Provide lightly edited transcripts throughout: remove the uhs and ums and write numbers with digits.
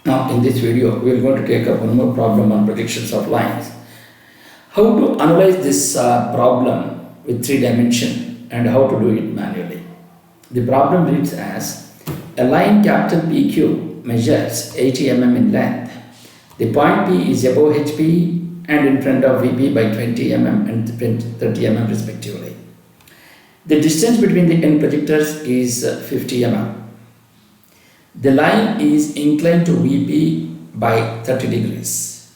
Now in this video we are going to take up one more problem on projections of lines. How to analyze this problem with 3 dimension and how to do it manually. The problem reads as a line capital PQ measures 80 mm in length. The point P is above HP and in front of VP by 20 mm and 30 mm respectively. The distance between the end projectors is 50 mm. The line is inclined to VP by 30 degrees.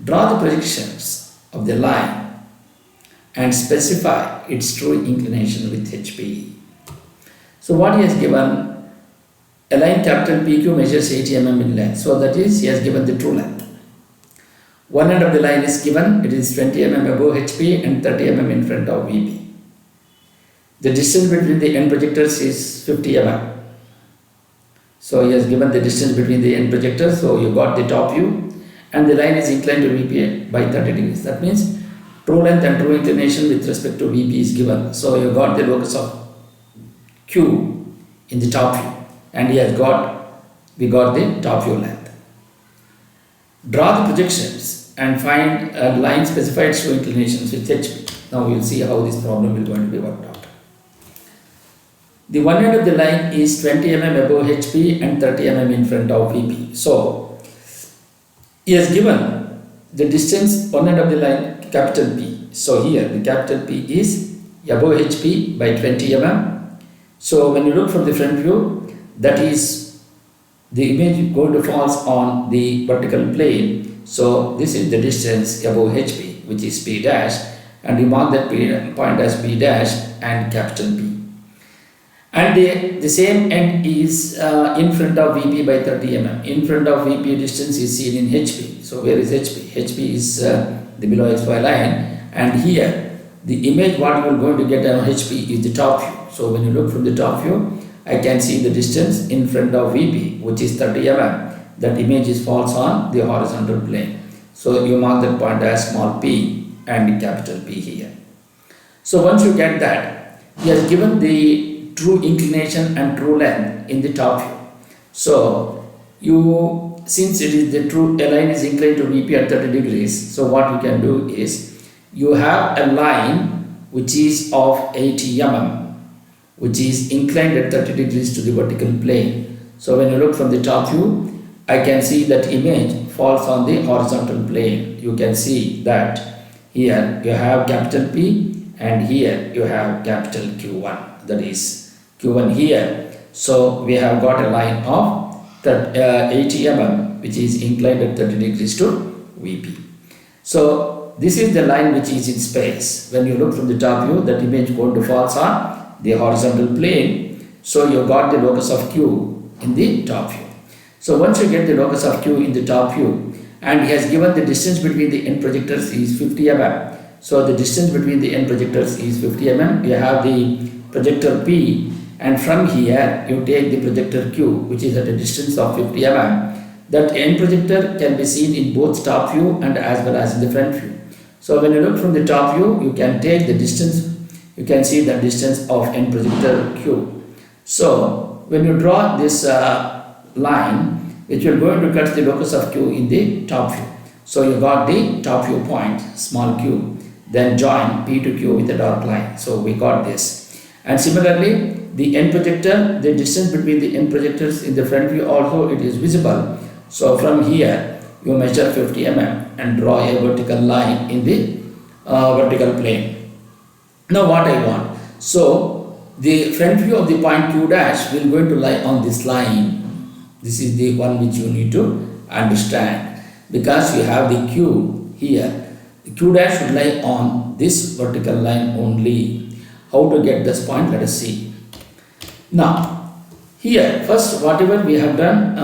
Draw the projections of the line and specify its true inclination with HP. So what he has given, a line capital PQ measures 80 mm in length. So that is, he has given the true length. One end of the line is given, it is 20 mm above HP and 30 mm in front of VP. The distance between the end projectors is 50 mm. So he has given the distance between the end projectors, so you got the top view, and the line is inclined to VP by 30 degrees. That means true length and true inclination with respect to VP is given. So you got the locus of Q in the top view, and we got the top view length. Draw the projections and find a line specified true inclinations with HP. Now we will see how this problem is going to be worked out. The one end of the line is 20 mm above HP and 30 mm in front of VP. So, he has given the distance one end of the line capital P. So, here the capital P is above HP by 20 mm. So, when you look from the front view, that is the image going to fall on the vertical plane. So, this is the distance above HP, which is P dash, and you mark that point as P dash and capital P. And the same end is in front of VP by 30 mm. In front of VP distance is seen in HP. So where is HP? HP is the below XY line, and here the image what we are going to get on HP is the top view. So when you look from the top view, I can see the distance in front of VP, which is 30 mm. That image is falls on the horizontal plane. So you mark that point as small p and capital P here. So once you get that, he has given the true inclination and true length in the top view. So since it is the true, a line is inclined to VP at 30 degrees, so what you can do is, you have a line which is of 80 mm, which is inclined at 30 degrees to the vertical plane. So when you look from the top view, I can see that image falls on the horizontal plane. You can see that here you have capital P and here you have capital Q1, that is Q1 here. So we have got a line of 80 mm which is inclined at 30 degrees to VP. So this is the line which is in space. When you look from the top view, that image going to fall on the horizontal plane. So you got the locus of Q in the top view. So once you get the locus of Q in the top view, and he has given the distance between the end projectors is 50 mm. So the distance between the end projectors is 50 mm. You have the projector P, and from here you take the projector Q, which is at a distance of 50 mm. That end projector can be seen in both top view and as well as in the front view. So when you look from the top view, you can take the distance, you can see the distance of end projector Q. So when you draw this line, which will going to cut the locus of Q in the top view. So you got the top view point, small q, then join P to Q with a dark line. So we got this. And similarly, the end projector, the distance between the end projectors in the front view also it is visible. So from here you measure 50 mm and draw a vertical line in the vertical plane. Now what I want? So the front view of the point Q dash will going to lie on this line. This is the one which you need to understand, because you have the Q here. The Q dash should lie on this vertical line only. How to get this point? Let us see. Now, here first whatever we have done,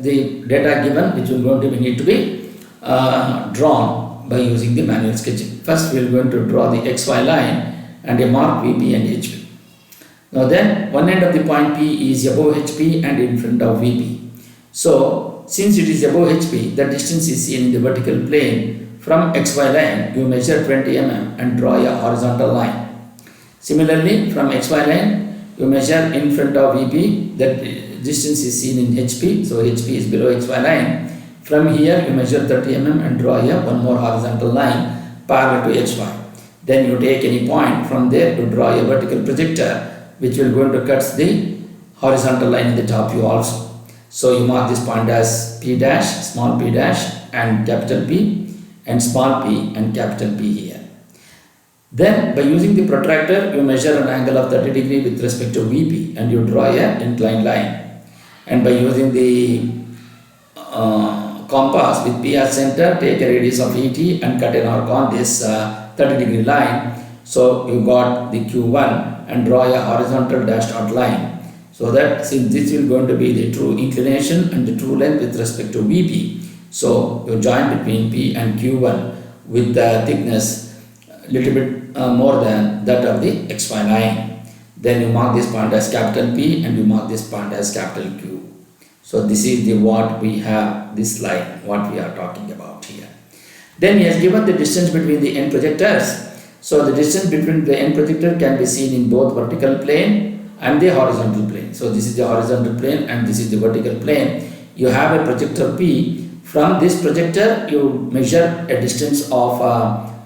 the data given, which will going to need to be drawn by using the manual sketching. First we are going to draw the XY line and a mark VP and HP. Now then one end of the point P is above HP and in front of VP. So since it is above HP, the distance is seen in the vertical plane. From XY line, you measure 20 mm and draw a horizontal line. Similarly, from XY line, you measure in front of VP, that distance is seen in HP, so HP is below XY line. From here you measure 30 mm and draw here one more horizontal line parallel to HY. Then you take any point from there to draw a vertical projector which will going to cut the horizontal line in the top view also. So you mark this point as P dash, small p dash and capital P, and small p and capital P here. Then by using the protractor you measure an angle of 30 degree with respect to VP and you draw a inclined line. And by using the compass with P as center, take a radius of ET and cut an arc on this 30 degree line. So you got the Q1 and draw a horizontal dashed out line. So that since this will going to be the true inclination and the true length with respect to VP, so you join between P and Q1 with the thickness little bit more than that of the XY line. Then you mark this point as capital P and you mark this point as capital Q. So this is the what we have, this line, what we are talking about here. Then he has given the distance between the end projectors. So the distance between the end projector can be seen in both vertical plane and the horizontal plane. So this is the horizontal plane and this is the vertical plane. You have a projector P. From this projector you measure a distance of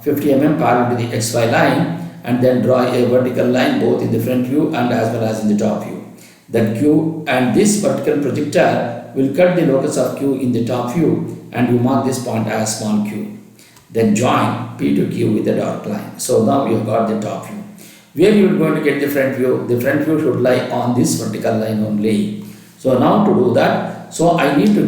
50 mm parallel to the XY line and then draw a vertical line both in the front view and as well as in the top view. That Q and this vertical projector will cut the locus of Q in the top view and you mark this point as small q. Then join P to Q with a dark line. So now you have got the top view. Where you are going to get the front view? The front view should lie on this vertical line only. So now to do that, I need to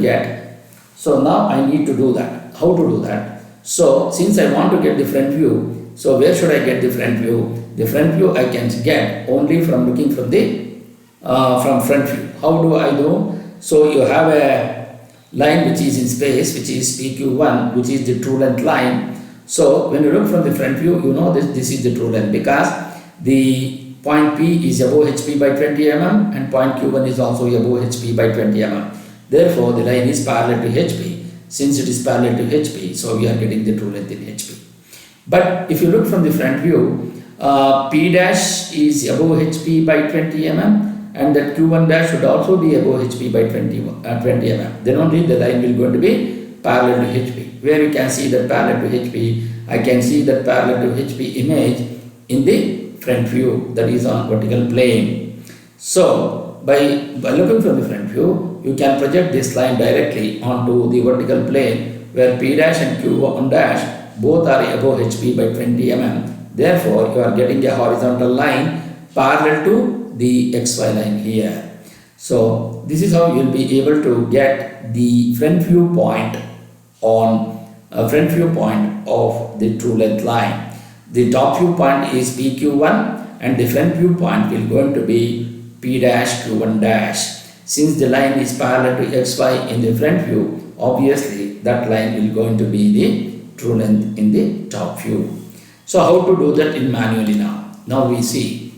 do that. How to do that? So since I want to get the front view, so where should I get the front view? The front view I can get only from looking from the from front view. How do I do? So you have a line which is in space, which is PQ1, which is the true length line. So when you look from the front view, you know this is the true length because the point P is above HP by 20 mm and point Q1 is also above HP by 20 mm. Therefore, the line is parallel to HP. Since it is parallel to HP, so we are getting the true length in HP. But if you look from the front view, P dash is above HP by 20 mm and that Q1 dash should also be above HP by 20 mm. Then only the line will going to be parallel to HP. Where you can see that parallel to HP, I can see that parallel to HP image in the front view, that is on vertical plane. So by looking from the front view, you can project this line directly onto the vertical plane where P dash and Q1 dash both are above HP by 20 mm. Therefore, you are getting a horizontal line parallel to the XY line here. So this is how you will be able to get the front view point on front view point of the true length line. The top view point is PQ1 and the front view point will going to be P dash Q1 dash. Since the line is parallel to XY in the front view, obviously that line will going to be the true length in the top view. So how to do that in manually now? Now we see.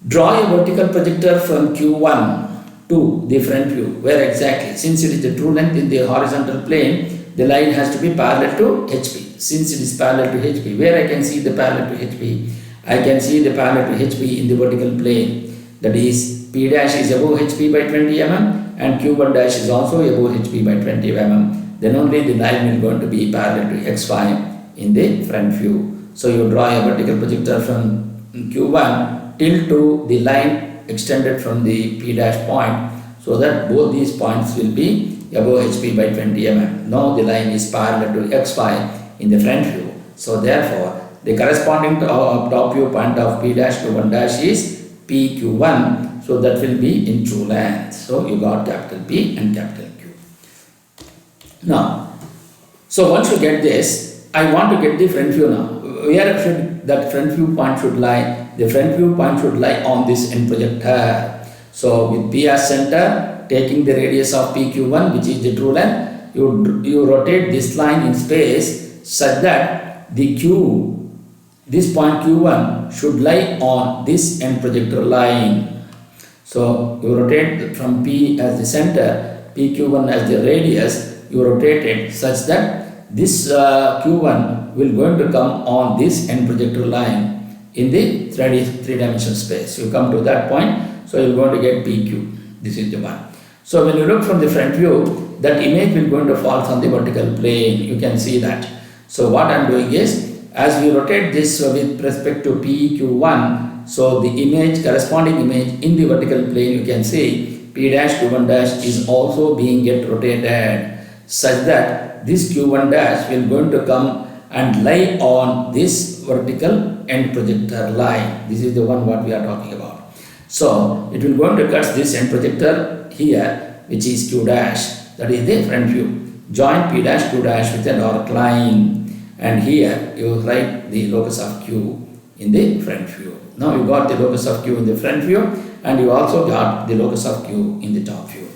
Draw a vertical projector from Q1 to the front view. Where exactly? Since it is the true length in the horizontal plane, the line has to be parallel to HP. Since it is parallel to HP, where I can see the parallel to HP? I can see the parallel to HP in the vertical plane. That is, P dash is above HP by 20 mm and Q1 dash is also above HP by 20 mm. Then only the line will going to be parallel to XY in the front view. So you draw a vertical projector from Q1 till to the line extended from the P dash point, so that both these points will be above HP by 20 mm. Now the line is parallel to XY in the front view. So therefore, the corresponding top view point of P dash Q1 dash is PQ1. So that will be in true length. So you got capital P and capital Q. Now, so once you get this, I want to get the front view now. Where should that front view point should lie? The front view point should lie on this end projector. So with P as center, taking the radius of PQ1, which is the true length, you rotate this line in space such that the this point Q1 should lie on this end projector line. So you rotate from P as the center, PQ1 as the radius, you rotate it such that this Q1 will going to come on this end projector line. in the three-dimensional space. You come to that point, so you're going to get PQ. This is the one. So when you look from the front view, that image will going to fall on the vertical plane. You can see that. So what I'm doing is, as we rotate this with respect to PQ1, so the image, corresponding image in the vertical plane, you can see P dash Q1 dash is also being get rotated such that this Q1 dash will going to come and lie on this vertical end projector line. This is the one what we are talking about. So it will going to cut this end projector here, which is Q dash, that is the front view. Join P dash Q dash with a dark line, and here you write the locus of Q in the front view. Now you got the locus of Q in the front view, and you also got the locus of Q in the top view.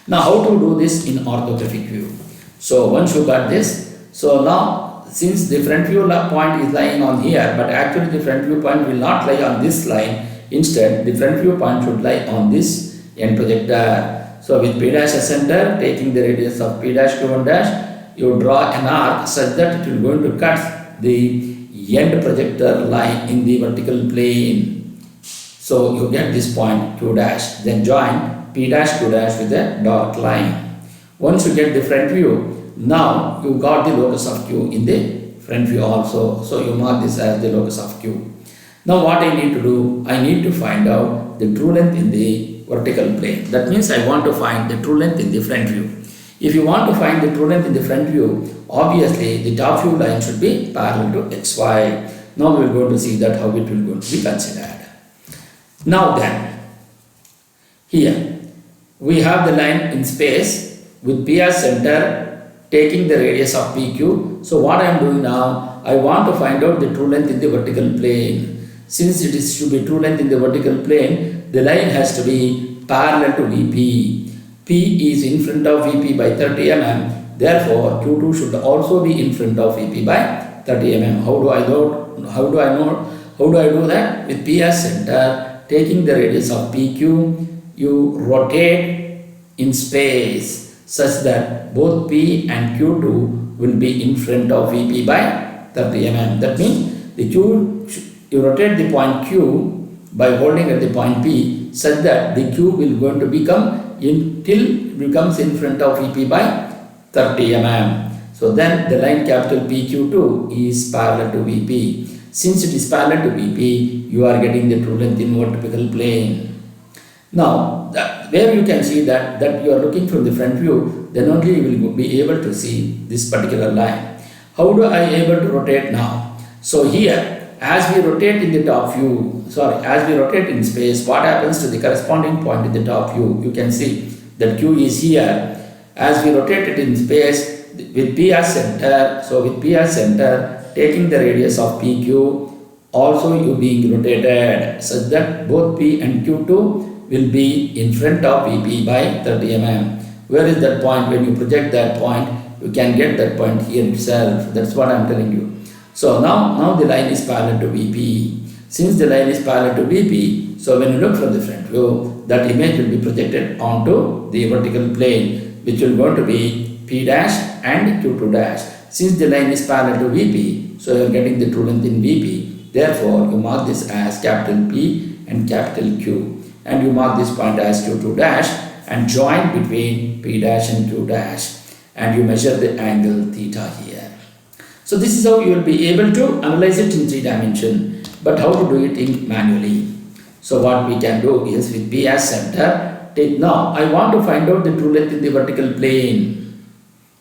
Now how to do this in orthographic view? So once you got this, so now since the front view point is lying on here, but actually the front view point will not lie on this line. Instead, the front view point should lie on this end projector. So with P dash as center, taking the radius of P dash Q1 dash, you draw an arc such that it will going to cut the end projector line in the vertical plane. So you get this point Q dash, then join P dash Q dash with a dark line. Once you get the front view, now you got the locus of Q in the front view also. So you mark this as the locus of Q. Now what I need to do, I need to find out the true length in the vertical plane. That means I want to find the true length in the front view. If you want to find the true length in the front view, obviously the top view line should be parallel to xy. Now we are going to see that how it will going to be considered. Now then, here we have the line in space with P as center, taking the radius of PQ. So what I am doing now, I want to find out the true length in the vertical plane. Since it is should be true length in the vertical plane, the line has to be parallel to VP. P is in front of VP by 30 mm. Therefore, Q2 should also be in front of VP by 30 mm. How do I do that? With P as center, taking the radius of PQ, you rotate in space such that both P and Q2 will be in front of VP by 30 mm. That means the you rotate the point Q by holding at the point P such that the Q will going to become till it becomes in front of VP by 30 mm. So then the line capital PQ2 is parallel to VP. Since it is parallel to VP, you are getting the true length in vertical plane. Now, where you can see that you are looking from the front view, then only you will be able to see this particular line. How do I able to rotate now? So here, as we rotate in the top view, as we rotate in space, what happens to the corresponding point in the top view? You can see that Q is here. As we rotate it in space with P as center, so with P as center, taking the radius of PQ, also you being rotated such that both P and Q2 will be in front of VP by 30 mm. Where is that point? When you project that point, you can get that point here itself. That's what I am telling you. So now the line is parallel to VP. Since the line is parallel to VP, so when you look from the front view, that image will be projected onto the vertical plane, which will going to be P dash and Q2 dash. Since the line is parallel to VP, so you are getting the true length in VP. Therefore, you mark this as capital P and capital Q. And you mark this point as Q2 dash and join between P dash and Q dash. And you measure the angle theta here. So this is how you will be able to analyze it in 3 dimension, but how to do it in manually. So what we can do is with P as center, now I want to find out the true length in the vertical plane.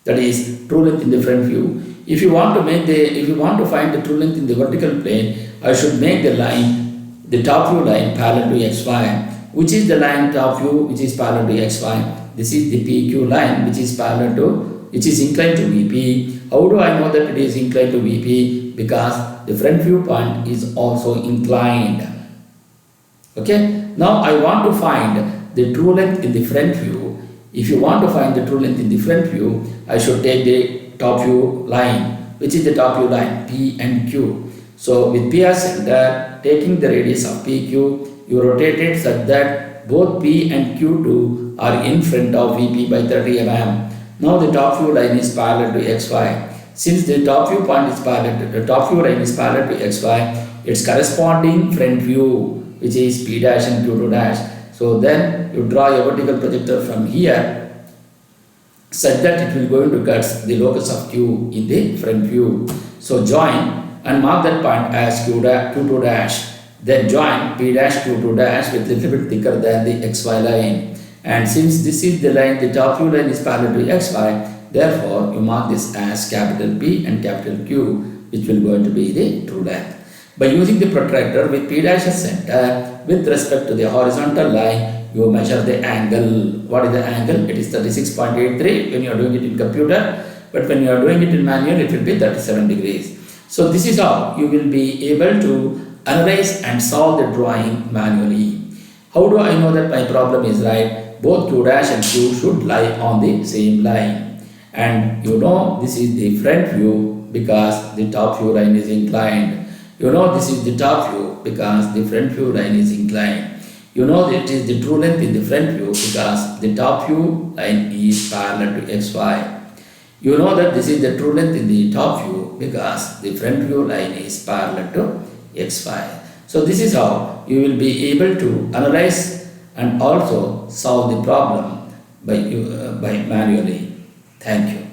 That is true length in the front view. If you want to find the true length in the vertical plane, I should make the line, the top view line parallel to xy. Which is the line top view which is parallel to xy? This is the PQ line which is inclined to VP. How do I know that it is inclined to VP? Because the front view point is also inclined. Okay. Now I want to find the true length in the front view. If you want to find the true length in the front view, I should take the top view line. Which is the top view line? P and Q. So with P as center, taking the radius of PQ, you rotate it such that both P and Q2 are in front of VP by 30 mm. Now the top view line is parallel to xy. Since the top view point is parallel to the top view line is parallel to xy, its corresponding front view, which is P dash and Q2 dash. So then you draw a vertical projector from here such that it will going to cut the locus of Q in the front view. So join and mark that point as Q2 dash. Then join P dash Q2 dash with little bit thicker than the XY line. And since this is the line, the top view line is parallel to XY, therefore you mark this as capital P and capital Q, which will going to be the true length. By using the protractor with P dash as center, with respect to the horizontal line, you measure the angle. What is the angle? It is 36.83 when you are doing it in computer, but when you are doing it in manual, it will be 37 degrees. So this is how you will be able to analyze and solve the drawing manually. How do I know that my problem is right? Both Q dash and Q should lie on the same line. And you know this is the front view because the top view line is inclined. You know this is the top view because the front view line is inclined. You know that it is the true length in the front view because the top view line is parallel to XY. You know that this is the true length in the top view because the front view line is parallel to XY. So this is how you will be able to analyze and also solve the problem by manually. Thank you.